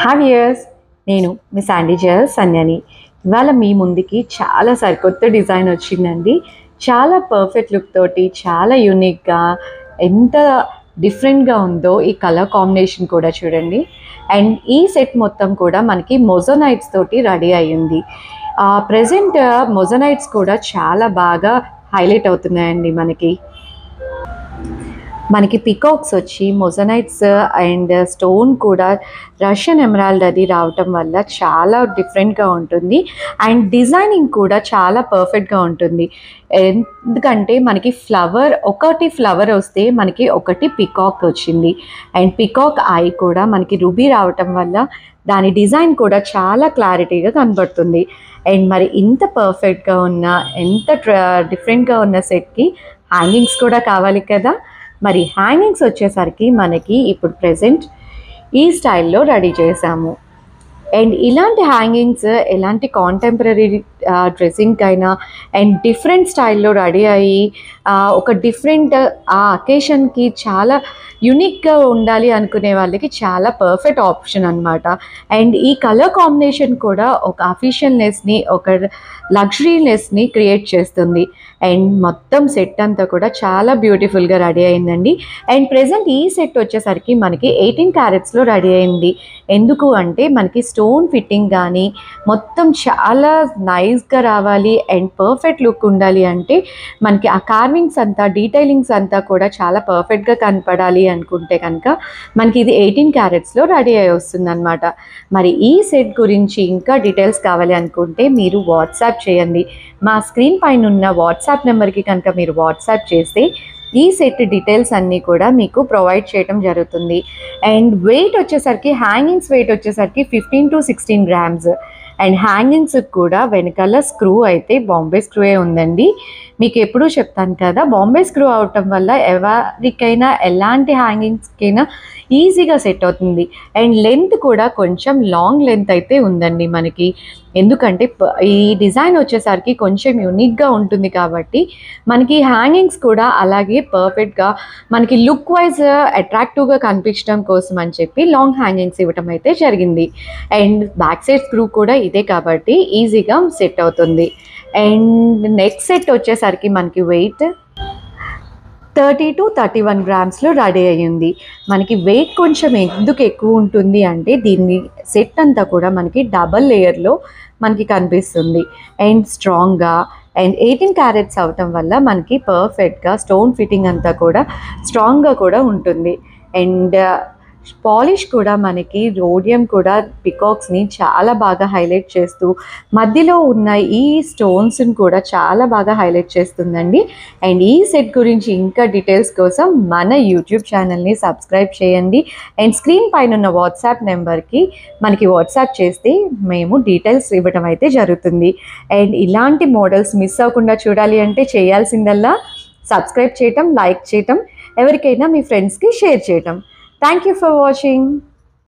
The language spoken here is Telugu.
హాయ్ వ్యూయర్స్, నేను మీ శాండీ జయల్ సంధ్యని. ఇవాళ మీ ముందుకి చాలా సరికొత్త డిజైన్ వచ్చిందండి. చాలా పర్ఫెక్ట్ లుక్ తోటి, చాలా యూనిక్గా, ఎంత డిఫరెంట్గా ఉందో ఈ కలర్ కాంబినేషన్ కూడా చూడండి. అండ్ ఈ సెట్ మొత్తం కూడా మనకి మొజోనైట్స్ తోటి రెడీ అయ్యింది. ప్రజెంట్ మొజోనైట్స్ కూడా చాలా బాగా హైలైట్ అవుతున్నాయండి. మనకి పికాక్స్ వచ్చి మొజోనైట్స్ అండ్ స్టోన్ కూడా రష్యన్ ఎమరాల్డ్ అది రావటం వల్ల చాలా డిఫరెంట్గా ఉంటుంది. అండ్ డిజైనింగ్ కూడా చాలా పర్ఫెక్ట్గా ఉంటుంది. ఎందుకంటే మనకి ఒకటి ఫ్లవర్ వస్తే మనకి ఒకటి పికాక్ వచ్చింది. అండ్ పికాక్ ఐ కూడా మనకి రూబీ రావటం వల్ల దాని డిజైన్ కూడా చాలా క్లారిటీగా కనబడుతుంది. అండ్ మరి ఇంత పర్ఫెక్ట్గా ఉన్న, ఎంత డిఫరెంట్గా ఉన్న సెట్కి హ్యాంగింగ్స్ కూడా కావాలి కదా. మరి హ్యాంగింగ్స్ వచ్చేసరికి మనకి ఇప్పుడు ప్రెజెంట్ ఈ స్టైల్లో రెడీ చేసాము. అండ్ ఇలాంటి హ్యాంగింగ్స్ ఎలాంటి కాంటెంపరీ డ్రెస్సింగ్ అయినా అండ్ డిఫరెంట్ స్టైల్లో రెడీ అయ్యి ఒక డిఫరెంట్ ఆ అకేషన్కి చాలా యూనిక్గా ఉండాలి అనుకునే వాళ్ళకి చాలా పర్ఫెక్ట్ ఆప్షన్ అనమాట. అండ్ ఈ కలర్ కాంబినేషన్ కూడా ఒక అఫీషియల్నెస్ని, ఒక లగ్జరీనెస్ని క్రియేట్ చేస్తుంది. అండ్ మొత్తం సెట్ అంతా కూడా చాలా బ్యూటిఫుల్గా రెడీ అయిందండి. అండ్ ప్రెజెంట్ ఈ సెట్ వచ్చేసరికి మనకి 18 క్యారెట్స్లో రెడీ అయింది. ఎందుకు అంటే మనకి స్టోన్ ఫిట్టింగ్ కానీ మొత్తం చాలా నైస్గా రావాలి అండ్ పర్ఫెక్ట్ లుక్ ఉండాలి అంటే మనకి ఆ కార్వింగ్స్ అంతా, డీటెయిలింగ్స్ అంతా కూడా చాలా పర్ఫెక్ట్గా కనపడాలి అనుకుంటే కనుక మనకి ఇది 18 క్యారెట్స్లో రెడీ అయి వస్తుంది అనమాట. మరి ఈ సెట్ గురించి ఇంకా డీటెయిల్స్ కావాలి అనుకుంటే మీరు వాట్సాప్ చేయండి. మా స్క్రీన్ పైన ఉన్న వాట్సాప్ నెంబర్కి కనుక మీరు వాట్సాప్ చేస్తే ఈ సెట్ డీటెయిల్స్ అన్నీ కూడా మీకు ప్రొవైడ్ చేయడం జరుగుతుంది. అండ్ వెయిట్ వచ్చేసరికి హ్యాంగింగ్స్ వెయిట్ వచ్చేసరికి 15 to 16 grams. అండ్ హ్యాంగింగ్స్ కూడా వెనకాల స్క్రూ అయితే బాంబే స్క్రూయే ఉందండి. మీకు ఎప్పుడూ చెప్తాను కదా, బాంబే స్క్రూ అవటం వల్ల ఎవరికైనా ఎలాంటి హ్యాంగింగ్స్కైనా ఈజీగా సెట్ అవుతుంది. అండ్ లెంత్ కూడా కొంచెం లాంగ్ లెంత్ అయితే ఉందండి మనకి. ఎందుకంటే ఈ డిజైన్ వచ్చేసరికి కొంచెం యూనిక్గా ఉంటుంది కాబట్టి మనకి హ్యాంగింగ్స్ కూడా అలాగే పర్ఫెక్ట్గా మనకి లుక్ వైజ్ అట్రాక్టివ్గా కనిపించడం కోసం అని చెప్పి లాంగ్ హ్యాంగింగ్స్ ఇవ్వటం అయితే జరిగింది. అండ్ బ్యాక్ సైడ్ స్క్రూ కూడా ఇదే కాబట్టి ఈజీగా సెట్ అవుతుంది. అండ్ నెక్స్ట్ సెట్ వచ్చేసరికి మనకి వెయిట్ 30 to 31 grams రెడీ అయ్యింది. మనకి వెయిట్ కొంచెం ఎందుకు ఎక్కువ ఉంటుంది అంటే దీన్ని సెట్ అంతా కూడా మనకి డబల్ లేయర్లో మనకి కనిపిస్తుంది. అండ్ స్ట్రాంగ్గా అండ్ 18 క్యారెట్స్ అవటం వల్ల మనకి పర్ఫెక్ట్గా స్టోన్ ఫిట్టింగ్ అంతా కూడా స్ట్రాంగ్గా కూడా ఉంటుంది. అండ్ పాలిష్ కూడా మనకి రోడియం కూడా పికాక్స్ని చాలా బాగా హైలైట్ చేస్తూ మధ్యలో ఉన్న ఈ స్టోన్స్ని కూడా చాలా బాగా హైలైట్ చేస్తుందండి. అండ్ ఈ సెట్ గురించి ఇంకా డీటెయిల్స్ కోసం మన యూట్యూబ్ ఛానల్ని సబ్స్క్రైబ్ చేయండి. అండ్ స్క్రీన్ పైన ఉన్న వాట్సాప్ నెంబర్కి మనకి వాట్సాప్ చేస్తే మేము డీటెయిల్స్ ఇవ్వడం అయితే జరుగుతుంది. అండ్ ఇలాంటి మోడల్స్ మిస్ అవ్వకుండా చూడాలి అంటే చేయాల్సిందల్లా సబ్స్క్రైబ్ చేయటం, లైక్ చేయటం, ఎవరికైనా మీ ఫ్రెండ్స్కి షేర్ చేయటం. Thank you for watching.